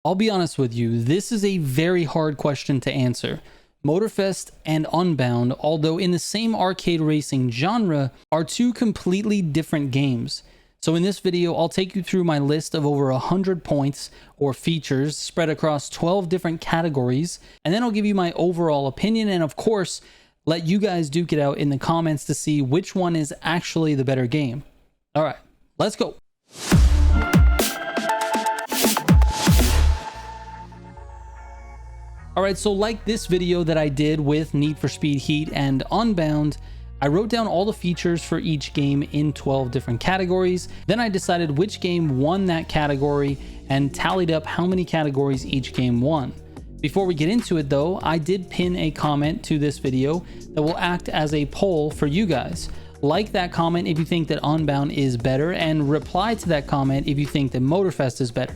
I'll be honest with you, this is a very hard question to answer. Motorfest and Unbound, although in the same arcade racing genre, are two completely different games. So in this video, I'll take you through my list of over 100 points or features spread across 12 different categories, and then I'll give you my overall opinion, and of course, let you guys duke it out in the comments to see which one is actually the better game. All right, let's go. Alright, so like this video that I did with Need for Speed Heat and Unbound, I wrote down all the features for each game in 12 different categories. Then I decided which game won that category and tallied up how many categories each game won. Before we get into it though, I did pin a comment to this video that will act as a poll for you guys. Like that comment if you think that Unbound is better, and reply to that comment if you think that Motorfest is better.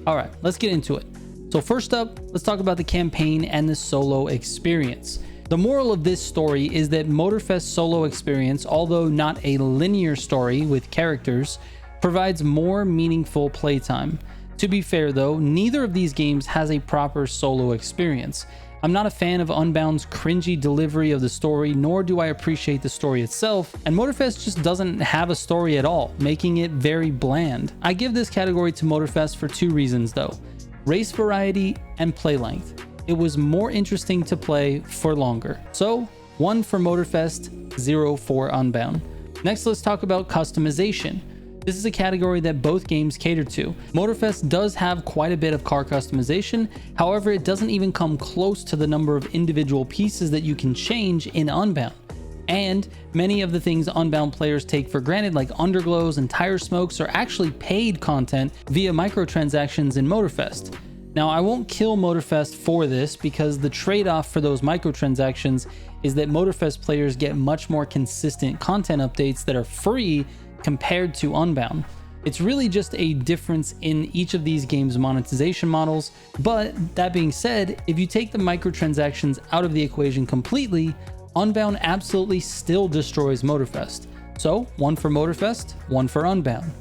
Alright, let's get into it. So first up, let's talk about the campaign and the solo experience. The moral of this story is that Motorfest solo experience, although not a linear story with characters, provides more meaningful playtime. To be fair though, neither of these games has a proper solo experience. I'm not a fan of Unbound's cringy delivery of the story, nor do I appreciate the story itself, and Motorfest just doesn't have a story at all, making it very bland. I give this category to Motorfest for two reasons though. Race variety and play length. It was more interesting to play for longer. So 1 for Motorfest, 0 for Unbound. Next, let's talk about customization. This is a category that both games cater to. Motorfest does have quite a bit of car customization, however it doesn't even come close to the number of individual pieces that you can change in Unbound. And many of the things Unbound players take for granted, like underglows and tire smokes, are actually paid content via microtransactions in Motorfest. Now, I won't kill Motorfest for this because the trade-off for those microtransactions is that Motorfest players get much more consistent content updates that are free compared to Unbound. It's really just a difference in each of these games' monetization models, but that being said, if you take the microtransactions out of the equation completely, Unbound absolutely still destroys Motorfest. So 1 for Motorfest, 1 for Unbound.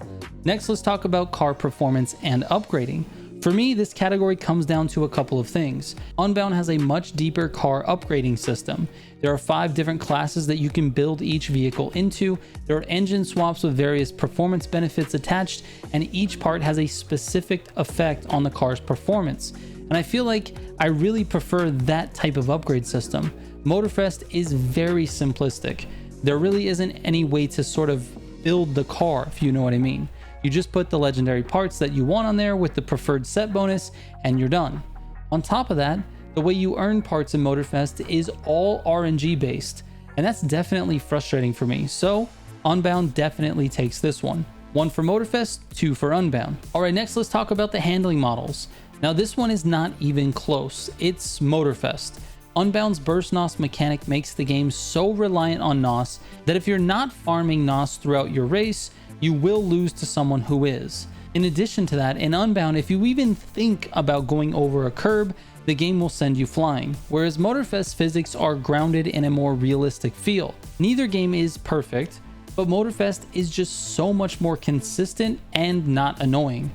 Next, let's talk about car performance and upgrading. For me, this category comes down to a couple of things. Unbound has a much deeper car upgrading system. There are 5 different classes that you can build each vehicle into. There are engine swaps with various performance benefits attached, and each part has a specific effect on the car's performance. And I feel like I really prefer that type of upgrade system. Motorfest is very simplistic. There really isn't any way to sort of build the car, if you know what I mean. You just put the legendary parts that you want on there with the preferred set bonus, and you're done. On top of that, the way you earn parts in Motorfest is all RNG based, and that's definitely frustrating for me. So Unbound definitely takes this one. 1 for Motorfest, 2 for Unbound. Alright, next let's talk about the handling models. Now this one is not even close. It's Motorfest. Unbound's burst NOS mechanic makes the game so reliant on NOS that if you're not farming NOS throughout your race, you will lose to someone who is. In addition to that, in Unbound, if you even think about going over a curb, the game will send you flying, whereas Motorfest physics are grounded in a more realistic feel. Neither game is perfect, but Motorfest is just so much more consistent and not annoying.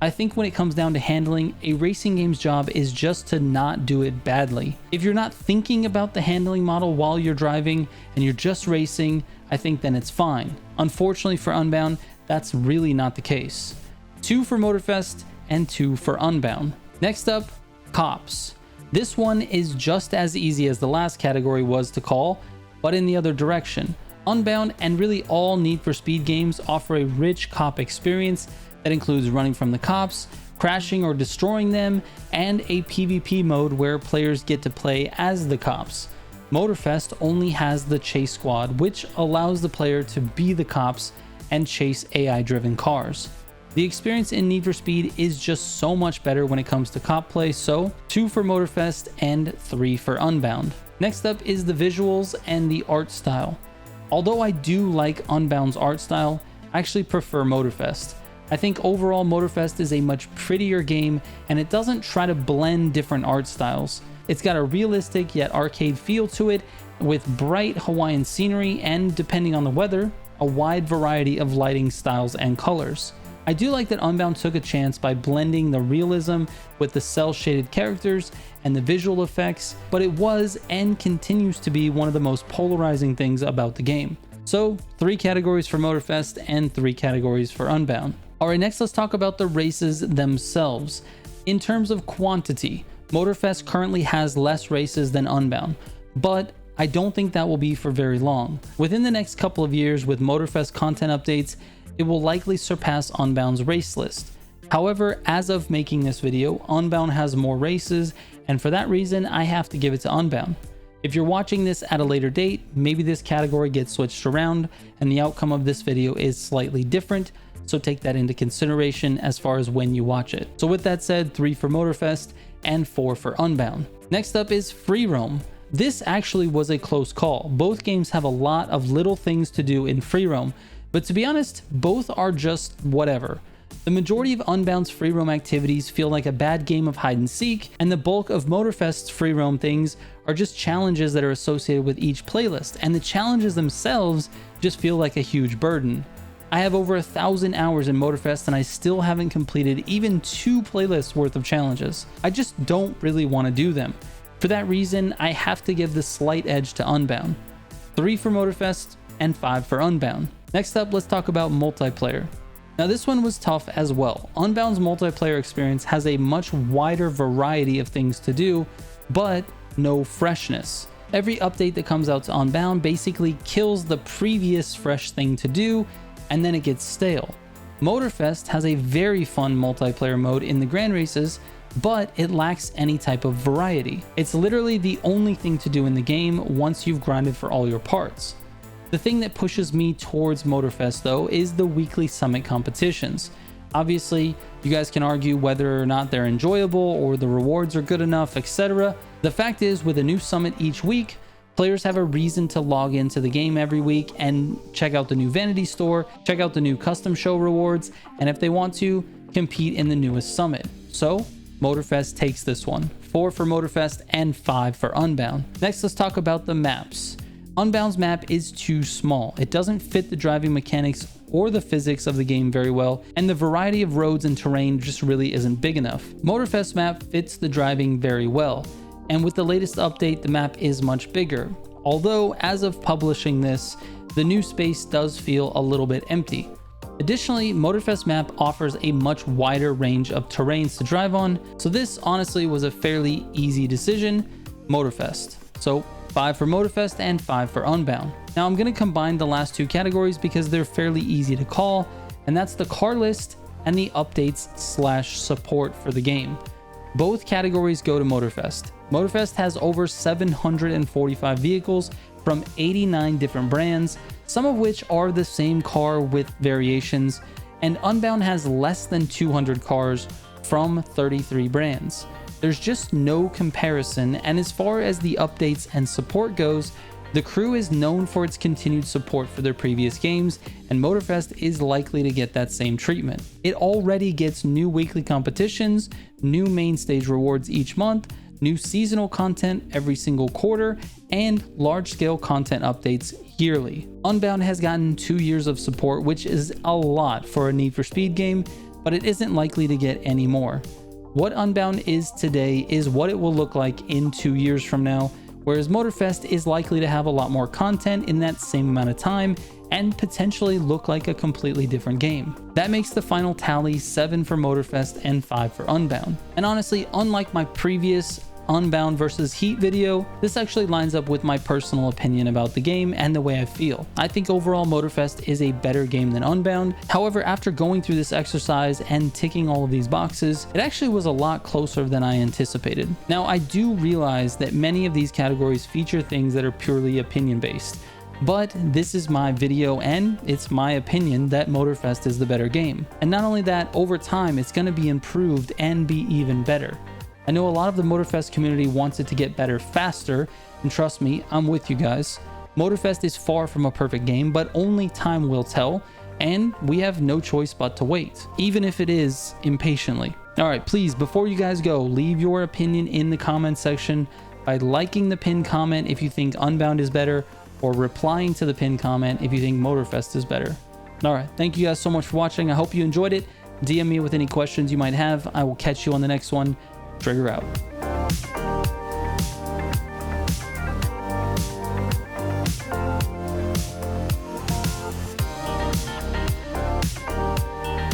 I think when it comes down to handling, a racing game's job is just to not do it badly. If you're not thinking about the handling model while you're driving and you're just racing, I think then it's fine. Unfortunately for Unbound, that's really not the case. 2 for Motorfest and 2 for Unbound. Next up, cops. This one is just as easy as the last category was to call, but in the other direction. Unbound and really all Need for Speed games offer a rich cop experience that includes running from the cops, crashing or destroying them, and a PvP mode where players get to play as the cops. Motorfest only has the chase squad, which allows the player to be the cops and chase AI-driven cars. The experience in Need for Speed is just so much better when it comes to cop play, so 2 for Motorfest and 3 for Unbound. Next up is the visuals and the art style. Although I do like Unbound's art style, I actually prefer Motorfest. I think overall Motorfest is a much prettier game, and it doesn't try to blend different art styles. It's got a realistic yet arcade feel to it, with bright Hawaiian scenery and, depending on the weather, a wide variety of lighting styles and colors. I do like that Unbound took a chance by blending the realism with the cel shaded characters and the visual effects, but it was and continues to be one of the most polarizing things about the game. So 3 categories for Motorfest and 3 categories for Unbound. Alright, next let's talk about the races themselves. In terms of quantity, Motorfest currently has less races than Unbound, but I don't think that will be for very long. Within the next couple of years with Motorfest content updates, it will likely surpass Unbound's race list. However, as of making this video, Unbound has more races, and for that reason, I have to give it to Unbound. If you're watching this at a later date, maybe this category gets switched around and the outcome of this video is slightly different, so take that into consideration as far as when you watch it. So with that said, 3 for Motorfest and 4 for Unbound. Next up is Free Roam. This actually was a close call. Both games have a lot of little things to do in Free Roam, but to be honest, both are just whatever. The majority of Unbound's free roam activities feel like a bad game of hide and seek, and the bulk of Motorfest's free roam things are just challenges that are associated with each playlist, and the challenges themselves just feel like a huge burden. I have over 1,000 hours in Motorfest and I still haven't completed even 2 playlists worth of challenges. I just don't really want to do them. For that reason, I have to give the slight edge to Unbound. 3 for Motorfest and 5 for Unbound. Next up, let's talk about multiplayer. Now this one was tough as well. Unbound's multiplayer experience has a much wider variety of things to do, but no freshness. Every update that comes out to Unbound basically kills the previous fresh thing to do, and then it gets stale. Motorfest has a very fun multiplayer mode in the grand races, but it lacks any type of variety. It's literally the only thing to do in the game once you've grinded for all your parts. The thing that pushes me towards Motorfest though is the weekly summit competitions. Obviously, you guys can argue whether or not they're enjoyable or the rewards are good enough, etc. The fact is, with a new summit each week, players have a reason to log into the game every week and check out the new vanity store, check out the new custom show rewards, and if they want to, compete in the newest summit. So, Motorfest takes this one. 4 for Motorfest and 5 for Unbound. Next, let's talk about the maps. Unbound's map is too small. It doesn't fit the driving mechanics or the physics of the game very well, and the variety of roads and terrain just really isn't big enough. Motorfest map fits the driving very well, and with the latest update, the map is much bigger. Although, as of publishing this, the new space does feel a little bit empty. Additionally, Motorfest map offers a much wider range of terrains to drive on, so this honestly was a fairly easy decision, Motorfest. So 5 for Motorfest and 5 for Unbound. Now I'm going to combine the last 2 categories because they're fairly easy to call, and that's the car list and the updates/support for the game. Both categories go to Motorfest. Motorfest has over 745 vehicles from 89 different brands, some of which are the same car with variations, and Unbound has less than 200 cars from 33 brands. There's just no comparison, and as far as the updates and support goes, the crew is known for its continued support for their previous games, and Motorfest is likely to get that same treatment. It already gets new weekly competitions, new main stage rewards each month, new seasonal content every single quarter, and large-scale content updates yearly. Unbound has gotten 2 years of support, which is a lot for a Need for Speed game, but it isn't likely to get any more. What Unbound is today is what it will look like in 2 years from now, whereas Motorfest is likely to have a lot more content in that same amount of time and potentially look like a completely different game. That makes the final tally 7 for Motorfest and 5 for Unbound. And honestly, unlike my previous Unbound versus Heat video, this actually lines up with my personal opinion about the game and the way I feel. I think overall Motorfest is a better game than Unbound. However, after going through this exercise and ticking all of these boxes, it actually was a lot closer than I anticipated. Now, I do realize that many of these categories feature things that are purely opinion based, but this is my video and it's my opinion that Motorfest is the better game. And not only that, over time it's going to be improved and be even better. I know a lot of the Motorfest community wants it to get better faster, and trust me, I'm with you guys. Motorfest is far from a perfect game, but only time will tell, and we have no choice but to wait, even if it is impatiently. Alright, please, before you guys go, leave your opinion in the comment section by liking the pinned comment if you think Unbound is better, or replying to the pinned comment if you think Motorfest is better. All right. Thank you guys so much for watching. I hope you enjoyed it. DM me with any questions you might have. I will catch you on the next one. Trigger out.